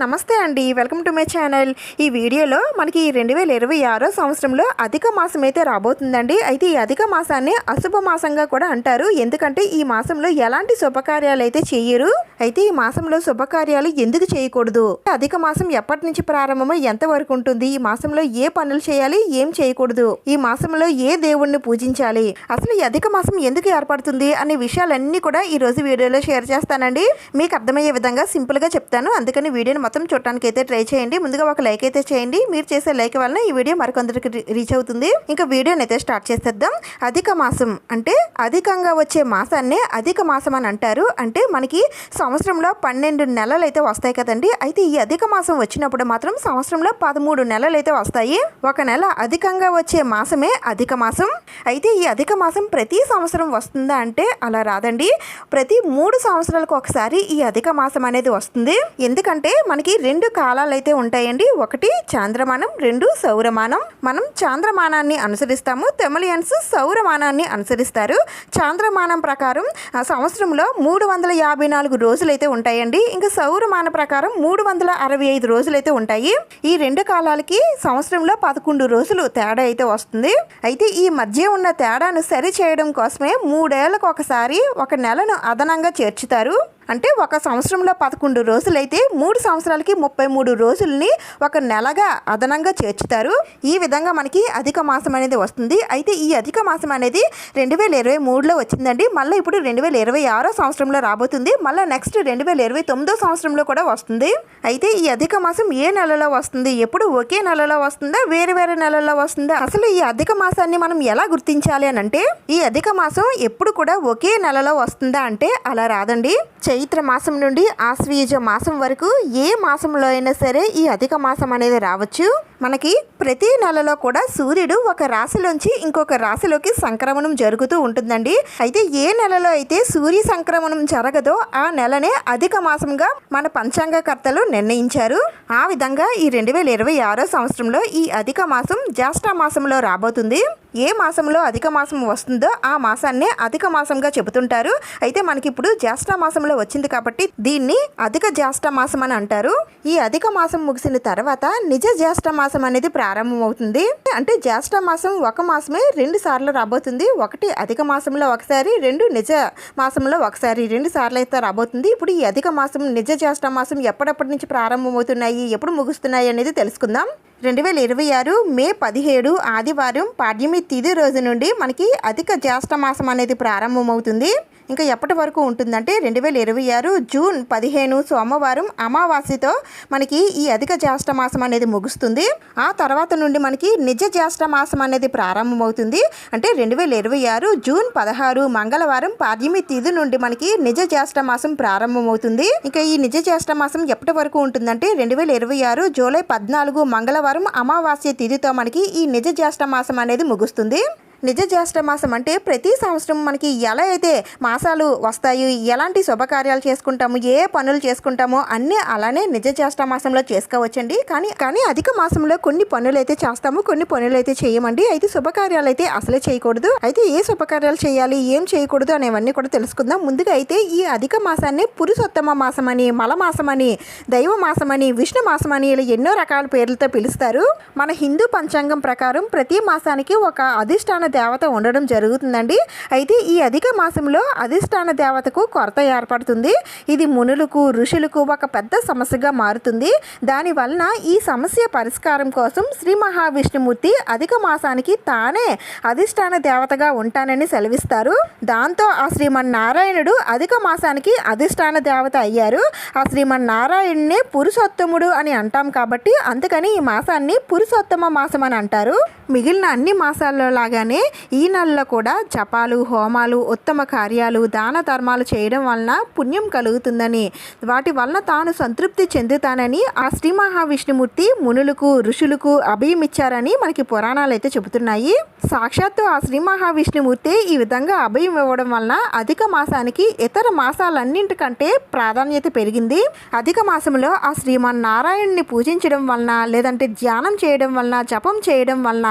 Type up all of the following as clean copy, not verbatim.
నమస్తే అండి, welcome to my channel. ఈ వీడియోలో మనకి 2026 సంవత్సరంలో అధిక మాసం అయితే రాబోతుందండి. అయితే ఈ అధిక మాసాన్ని అశుభ మాసంగా కూడా అంటారు. ఎందుకంటే ఈ మాసంలో ఎలాంటి శుభకార్యాలు అయితే చేయరు. అయితే ఈ మాసంలో శుభకార్యాలు ఎందుకు చేయకూడదు, అధిక మాసం ఎప్పటి నుంచి ప్రారంభమో ఎంత వరకు ఉంటుంది, ఈ మాసంలో ఏ పనులు చేయాలి, ఏం చేయకూడదు, ఈ మాసంలో ఏ దేవుణ్ణి పూజించాలి, అసలు ఈ అధిక మాసం ఎందుకు ఏర్పడుతుంది అనే విషయాలన్నీ కూడా ఈ రోజు వీడియోలో షేర్ చేస్తానండి. మీకు అర్థమయ్యే విధంగా సింపుల్ గా చెప్తాను. అందుకని వీడియోని మొత్తం చూడటానికి అయితే ట్రై చేయండి. ముందుగా ఒక లైక్ అయితే చేయండి. మీరు చేసే లైక్ వలన ఈ వీడియో మరికొందరికి రీచ్ అవుతుంది. ఇంకా వీడియోని అయితే స్టార్ట్ చేసేద్దాం. అధిక మాసం అంటే అధికంగా వచ్చే మాసాన్ని అధిక మాసం అని అంటారు. అంటే మనకి సంవత్సరంలో 12 నెలలు అయితే వస్తాయి కదండి. అయితే ఈ అధిక మాసం వచ్చినప్పుడు మాత్రం సంవత్సరంలో 13 నెలలు అయితే వస్తాయి. ఒక నెల అధికంగా వచ్చే మాసమే అధిక మాసం. అయితే ఈ అధిక మాసం ప్రతి సంవత్సరం వస్తుందా అంటే అలా రాదండి. ప్రతి 3 సంవత్సరాలకు ఒకసారి ఈ అధిక మాసం అనేది వస్తుంది. ఎందుకంటే మనకి 2 కాలాలు అయితే ఉంటాయండి. ఒకటి చాంద్రమానం, 2 సౌరమానం. మనం చాంద్రమానాన్ని అనుసరిస్తాము, తెమలియన్స్ సౌరమానాన్ని అనుసరిస్తారు. చాంద్రమానం ప్రకారం సంవత్సరంలో 354 రోజులు అయితే ఉంటాయండి. ఇంకా సౌరమాన ప్రకారం 365 రోజులు అయితే ఉంటాయి. ఈ 2 కాలాలకి సంవత్సరంలో 11 రోజులు తేడా అయితే వస్తుంది. అయితే ఈ మధ్య ఉన్న తేడాను సరి చేయడం కోసమే 3 ఏళ్లకు ఒకసారి ఒక నెలను అదనంగా చేర్చుతారు. అంటే ఒక సంవత్సరంలో 11 రోజులైతే 3 సంవత్సరాలకి 33 రోజుల్ని ఒక నెలగా అదనంగా చేర్చుతారు. ఈ విధంగా మనకి అధిక మాసం అనేది వస్తుంది. అయితే ఈ అధిక మాసం అనేది 2023లో వచ్చిందండి. మళ్ళీ ఇప్పుడు 2026 సంవత్సరంలో రాబోతుంది. మళ్ళీ నెక్స్ట్ 2029 సంవత్సరంలో కూడా వస్తుంది. అయితే ఈ అధిక మాసం ఏ నెలలో వస్తుంది, ఎప్పుడు ఒకే నెలలో వస్తుందా, వేరే వేరే నెలల్లో వస్తుందా, అసలు ఈ అధిక మాసాన్ని మనం ఎలా గుర్తించాలి అని అంటే, ఈ అధిక మాసం ఎప్పుడు కూడా ఒకే నెలలో వస్తుందా అంటే అలా రాదండి. చైత్ర మాసం నుండి ఆశ్వయుజ మాసం వరకు ఏ మాసంలో అయినా సరే ఈ అధిక మాసం అనేది రావచ్చు. మనకి ప్రతి నెలలో కూడా సూర్యుడు ఒక రాశిలోంచి ఇంకొక రాశిలోకి సంక్రమణం జరుగుతూ ఉంటుందండి. అయితే ఏ నెలలో అయితే సూర్య సంక్రమణం జరగదో ఆ నెలనే అధిక మాసంగా మన పంచాంగకర్తలు నిర్ణయించారు. ఆ విధంగా ఈ 2026 సంవత్సరంలో ఈ అధిక మాసం జ్యేష్ఠ మాసంలో రాబోతుంది. ఏ మాసంలో అధిక మాసం వస్తుందో ఆ మాసాన్నే అధిక మాసంగా చెబుతుంటారు. అయితే మనకి ఇప్పుడు జ్యేష్ఠ మాసంలో వచ్చింది కాబట్టి దీన్ని అధిక జ్యేష్ఠ మాసం అని అంటారు. ఈ అధిక మాసం ముగిసిన తర్వాత నిజ జ్యేష్ఠ మాసం అనేది ప్రారంభమవుతుంది. అంటే జ్యేష్ఠ మాసం ఒక మాసమే 2 సార్లు రాబోతుంది. ఒకటి అధిక మాసంలో ఒకసారి, 2 నిజ మాసంలో ఒకసారి, 2 సార్లు అయితే రాబోతుంది. ఇప్పుడు ఈ అధిక మాసం నిజ జ్యేష్ఠ మాసం ఎప్పటి నుంచి ప్రారంభమవుతున్నాయి, ఎప్పుడు ముగుస్తున్నాయి అనేది తెలుసుకుందాం. 2026 మే 17 ఆదివారం పాడ్యమి తిథి రోజు నుండి మనకి అధిక జ్యేష్ఠ మాసం అనేది ప్రారంభమవుతుంది. ఇంకా ఎప్పటి వరకు ఉంటుందంటే 2026 జూన్ 15 సోమవారం అమావాస్యతో మనకి ఈ అధిక జ్యేష్ఠ మాసం అనేది ముగుస్తుంది. ఆ తర్వాత నుండి మనకి నిజ జ్యేష్ఠ మాసం అనేది ప్రారంభమవుతుంది. అంటే 2026 జూన్ 16 మంగళవారం పాడ్యమి తిథి నుండి మనకి నిజ జ్యేష్ఠ మాసం ప్రారంభమవుతుంది. ఇంకా ఈ నిజ జ్యేష్ఠ మాసం ఎప్పటి వరకు ఉంటుందంటే 2026 జూలై 14 మంగళవారం అమావాస్య తిథితో మనకి ఈ నిజ జ్యేష్ఠ మాసం అనేది ముగుస్తుంది. నిజ జ్యేష్ఠ మాసం అంటే ప్రతి సంవత్సరం మనకి ఎలా అయితే మాసాలు వస్తాయి, ఎలాంటి శుభకార్యాలు చేసుకుంటాము, ఏ పనులు చేసుకుంటామో అన్నీ అలానే నిజ జ్యేష్ఠ మాసంలో చేసుకోవచ్చండి. కానీ అధిక మాసంలో కొన్ని పనులు అయితే చేస్తాము, కొన్ని పనులు అయితే చేయమండి. అయితే శుభకార్యాలు అయితే అసలే చేయకూడదు. అయితే ఏ శుభకార్యాలు చేయాలి, ఏం చేయకూడదు అనేవన్నీ కూడా తెలుసుకుందాం. ముందుగా అయితే ఈ అధిక మాసాన్ని పురుషోత్తమ మాసం అని, మల మాసం అని, దైవ మాసం అని, విష్ణు మాసం అని ఇలా ఎన్నో రకాల పేర్లతో పిలుస్తారు. మన హిందూ పంచాంగం ప్రకారం ప్రతి మాసానికి ఒక అధిష్టాన దేవత ఉండడం జరుగుతుందండి. అయితే ఈ అధిక మాసంలో అధిష్టాన దేవతకు కొరత ఏర్పడుతుంది. ఇది మునులకు, ఋషులకు ఒక పెద్ద సమస్యగా మారుతుంది. దానివలన ఈ సమస్య పరిష్కారం కోసం శ్రీ మహావిష్ణుమూర్తి అధిక మాసానికి తానే అధిష్టాన దేవతగా ఉంటానని సెలవిస్తారు. దాంతో ఆ శ్రీమన్నారాయణుడు అధిక మాసానికి అధిష్టాన దేవత అయ్యారు. ఆ శ్రీమన్నారాయణునే పురుషోత్తముడు అని అంటాం కాబట్టి అందుకని ఈ మాసాన్ని పురుషోత్తమ మాసం అని అంటారు. మిగిలిన అన్ని మాసాల్లో లాగానే ఈ నెలలో కూడా జపాలు, హోమాలు, ఉత్తమ కార్యాలు, దాన ధర్మాలు చేయడం వలన పుణ్యం కలుగుతుందని, వాటి వలన తాను సంతృప్తి చెందుతానని ఆ శ్రీ మహావిష్ణుమూర్తి మునులకు, ఋషులకు అభయమిచ్చారని మనకి పురాణాలు అయితే చెబుతున్నాయి. సాక్షాత్తు ఆ శ్రీ మహావిష్ణుమూర్తి ఈ విధంగా అభయం ఇవ్వడం వలన అధిక మాసానికి ఇతర మాసాలన్నింటికంటే ప్రాధాన్యత పెరిగింది. అధిక మాసంలో ఆ శ్రీమన్నారాయణుని పూజించడం వలన, లేదంటే ధ్యానం చేయడం వలన, జపం చేయడం వలన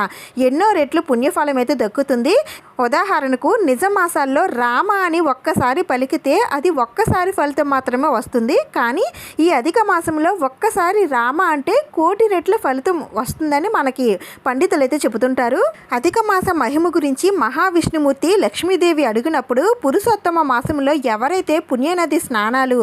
ఎన్నో రెట్లు పుణ్యఫలం అయితే దక్కుతుంది. ఉదాహరణకు నిజ మాసాల్లో రామ అని ఒక్కసారి పలికితే అది ఒక్కసారి ఫలితం మాత్రమే వస్తుంది. కానీ ఈ అధిక మాసంలో ఒక్కసారి రామ అంటే కోటి రెట్ల ఫలితం వస్తుందని మనకి పండితులు అయితే చెబుతుంటారు. అధిక మాస మహిమ గురించి మహావిష్ణుమూర్తి లక్ష్మీదేవి అడిగినప్పుడు పురుషోత్తమ మాసంలో ఎవరైతే పుణ్యనది స్నానాలు,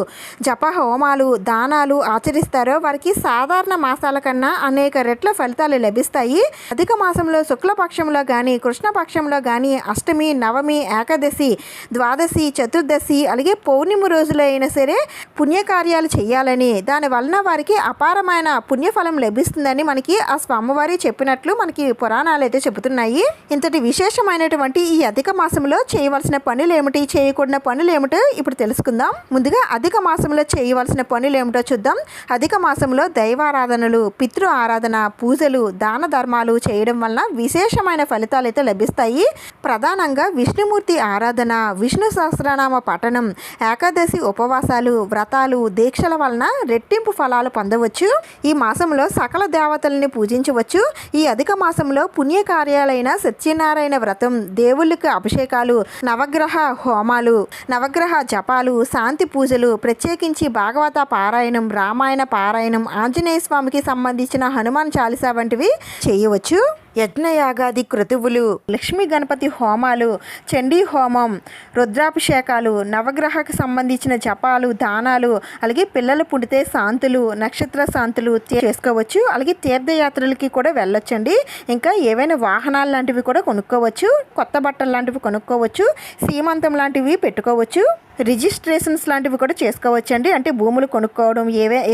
జప హోమాలు, దానాలు ఆచరిస్తారో వారికి సాధారణ మాసాల కన్నా అనేక రెట్ల ఫలితాలు లభిస్తాయి. అధిక మాసంలో శుక్లపక్షంలో కానీ కృష్ణపక్షంలో కానీ అష్టమి, నవమి, ఏకాదశి, ద్వాదశి, చతుర్దశి అలాగే పౌర్ణమి రోజులు అయినా సరే పుణ్యకార్యాలు చేయాలని, దాని వలన వారికి అపారమైన పుణ్యఫలం లభిస్తుందని మనకి ఆ స్వామివారి చెప్పినట్లు మనకి పురాణాలు అయితే చెబుతున్నాయి. ఇంతటి విశేషమైనటువంటి ఈ అధిక మాసంలో చేయవలసిన పనులు ఏమిటి, చేయకూడని పనులు ఏమిటో ఇప్పుడు తెలుసుకుందాం. ముందుగా అధిక మాసంలో చేయవలసిన పనులు ఏమిటో చూద్దాం. అధిక మాసంలో దైవారాధనలు, పితృ ఆరాధన, పూజలు, దాన ధర్మాలు చేయడం వలన విశేషమైన ఫలితాలు అయితే లభిస్తాయి. ప్రధానంగా విష్ణుమూర్తి ఆరాధన, విష్ణు సహస్రనామ పఠనం, ఏకాదశి ఉపవాసాలు, వ్రతాలు, దీక్షల వలన రెట్టింపు ఫలాలు పొందవచ్చు. ఈ మాసంలో సకల దేవతల్ని పూజించవచ్చు. ఈ అధిక మాసంలో పుణ్యకార్యాలైన సత్యనారాయణ వ్రతం, దేవుళ్ళకి అభిషేకాలు, నవగ్రహ హోమాలు, నవగ్రహ జపాలు, శాంతి పూజలు, ప్రత్యేకించి భాగవత పారాయణం, రామాయణ పారాయణం, ఆంజనేయ స్వామికి సంబంధించిన హనుమాన్ చాలీసా వంటివి చేయవచ్చు. యజ్ఞయాగాది క్రతువులు, లక్ష్మీ గణపతి హోమాలు, చండీ హోమం, రుద్రాభిషేకాలు, నవగ్రహకు సంబంధించిన జపాలు, దానాలు, అలాగే పిల్లలు పుడితే శాంతులు, నక్షత్ర శాంతులు చేసుకోవచ్చు. అలాగే తీర్థయాత్రలకి కూడా వెళ్ళొచ్చండి. ఇంకా ఏవైనా వాహనాలు లాంటివి కూడా కొనుక్కోవచ్చు, కొత్త బట్టలు లాంటివి కొనుక్కోవచ్చు, సీమంతం లాంటివి పెట్టుకోవచ్చు, రిజిస్ట్రేషన్స్ లాంటివి కూడా చేసుకోవచ్చు అండి. అంటే భూములు కొనుక్కోవడం,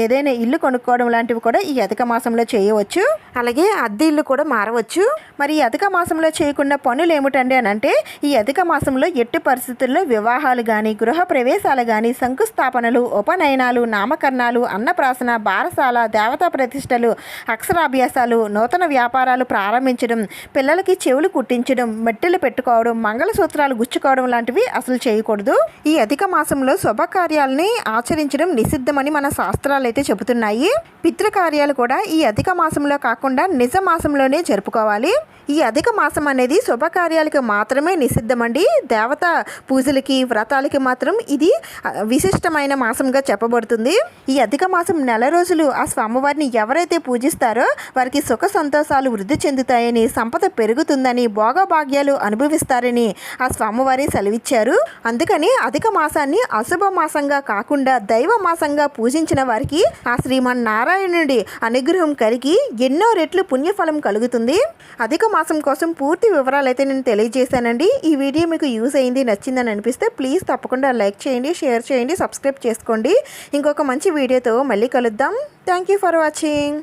ఏదైనా ఇల్లు కొనుక్కోవడం లాంటివి కూడా ఈ అధిక మాసంలో చేయవచ్చు. అలాగే అద్దె ఇల్లు కూడా మారవచ్చు. మరి ఈ అధిక మాసంలో చేయకుండా పనులు ఏమిటండి అని అంటే, ఈ అధిక మాసంలో ఎట్టి పరిస్థితుల్లో వివాహాలు కానీ, గృహ ప్రవేశాలు కానీ, శంకుస్థాపనలు, ఉపనయనాలు, నామకరణాలు, అన్నప్రాసన, బారసాల, దేవతా ప్రతిష్టలు, అక్షరాభ్యాసాలు, నూతన వ్యాపారాలు ప్రారంభించడం, పిల్లలకి చెవులు కుట్టించడం, మెట్టెలు పెట్టుకోవడం, మంగళసూత్రాలు గుచ్చుకోవడం లాంటివి అసలు చేయకూడదు. ఈ అధిక మాసంలో శుభకార్యాలని ఆచరించడం నిషిద్ధమని మన శాస్త్రాలు అయితే చెబుతున్నాయి. పితృకార్యాలు కూడా ఈ అధిక మాసంలో కాకుండా నిజ మాసంలోనే జరుపుకోవాలి. ఈ అధిక మాసం అనేది శుభకార్యాలకి మాత్రమే నిషిద్ధమండి. దేవత పూజలకి, వ్రతాలకి మాత్రం ఇది విశిష్టమైన మాసంగా చెప్పబడుతుంది. ఈ అధిక మాసం నెల రోజులు ఆ స్వామివారిని ఎవరైతే పూజిస్తారో వారికి సుఖ సంతోషాలు వృద్ధి చెందుతాయని, సంపద పెరుగుతుందని, భోగభాగ్యాలు అనుభవిస్తారని ఆ స్వామివారి సెలవిచ్చారు. అందుకని అధిక మాసాన్ని అశుభ మాసంగా కాకుండా దైవ మాసంగా పూజించిన వారికి ఆ శ్రీమన్నారాయణుడి అనుగ్రహం కలిగి ఎన్నో రెట్లు పుణ్యఫలం కలుగుతుంది. అధిక మాసం కోసం పూర్తి వివరాలు అయితే నేను తెలియజేశానండి. ఈ వీడియో మీకు యూజ్ అయింది, నచ్చిందని అనిపిస్తే ప్లీజ్ తప్పకుండా లైక్ చేయండి, షేర్ చేయండి, సబ్స్క్రైబ్ చేసుకోండి. ఇంకొక మంచి వీడియోతో మళ్ళీ కలుద్దాం. Thank you for watching.